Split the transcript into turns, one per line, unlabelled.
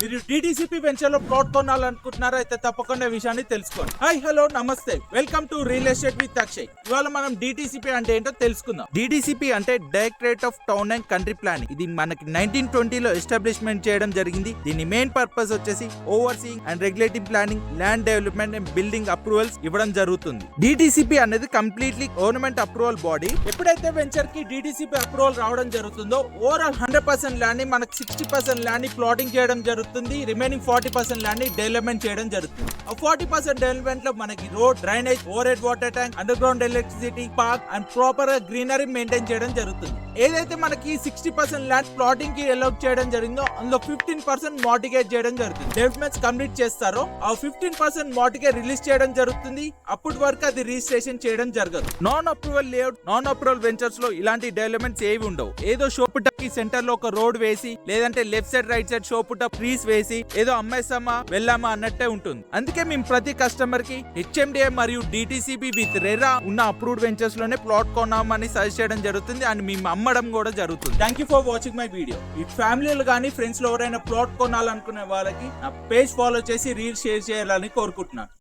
మీరు DTCP venture లో plot కొనాలనుకుంటున్నారా అయితే తప్పకుండా విషయాన్ని తెలుసుకోండి. హాయ్ హలో నమస్తే, welcome to real estate with Akshay. ఇవాళ మనం DTCP అంటే ఏంటో తెలుసుకుందాం. DTCP అంటే directorate of town and country planning. ఇది మనకి 1920 లో ఎస్టాబ్లిష్మెంట్ చేయడం జరిగింది. దీని మెయిన్ పర్పస్ వచ్చేసి overseeing and regulating planning, land development and building approvals ఇవ్వడం జరుగుతుంది. DTCP అనేది కంప్లీట్లీ గవర్నమెంట్ అప్రూవల్ బాడీ. ఎప్పుడైతే వెంచర్ కి DTCP అప్రూవల్ రావడం జరుగుతుందో ఓవరాల్ 100% ల్యాండ్ ని మనకి 60% ల్యాండ్ ని ప్లాటింగ్ చేయడం జరుగుతుంది. రిమైనింగ్ 40% ల్యాండ్ ని డెవలప్మెంట్ చేయడం జరుగుతుంది. ఆ 40% డెవలప్మెంట్ లో మనకి road, drainage, over head water tank, under ground electricity, park and proper greenery maintain చేయడం జరుగుతుంది. ఏదైతే మనకి 60% ల్యాండ్ ప్లాటింగ్ కి అలౌట్ చేయడం జరిగిందో అందులో 15% మార్టిగేజ్ చేయడం జరుగుతుంది. డెవలప్మెంట్స్ కంప్లీట్ చేస్తారో ఆ 15% మార్టిగేజ్ రిలీజ్ చేయడం జరుగుతుంది. అప్పటి వరకు అది రిజిస్ట్రేషన్ చేయడం జరగదు. Non approval layout, non approval ventures లో ఇలాంటి డెవలప్మెంట్స్ ఏవి ఉండవు. ఏదో షోపుటకి సెంటర్ లో ఒక రోడ్ వేసి, లేదంటే లెఫ్ట్ సైడ్ రైట్ సైడ్ షోపుట ట్రీస్ వేసి ఏదో అమ్మేస్తామా వెళ్ళామా అన్నట్టే ఉంటుంది. అందుకే మేము ప్రతి కస్టమర్ కి HMDA మరియు DTCP విత్ రెరా ఉన్న అప్రూవ్డ్ వెంచర్స్ లోనే ప్లాట్ కొన్నామని సజెస్ట్ చేయడం జరుగుతుంది అండ్ మేము అమ్మడం కూడా జరుగుతుంది. Thank you for watching my video. ఈ ఫ్యామిలీలు కానీ ఫ్రెండ్స్ లో ఎవరైనా ప్లాట్ కొనాలనుకునే వాళ్ళకి నా పేజ్ ఫాలో చేసి రీల్ షేర్ చేయాలని కోరుకుంటున్నాను.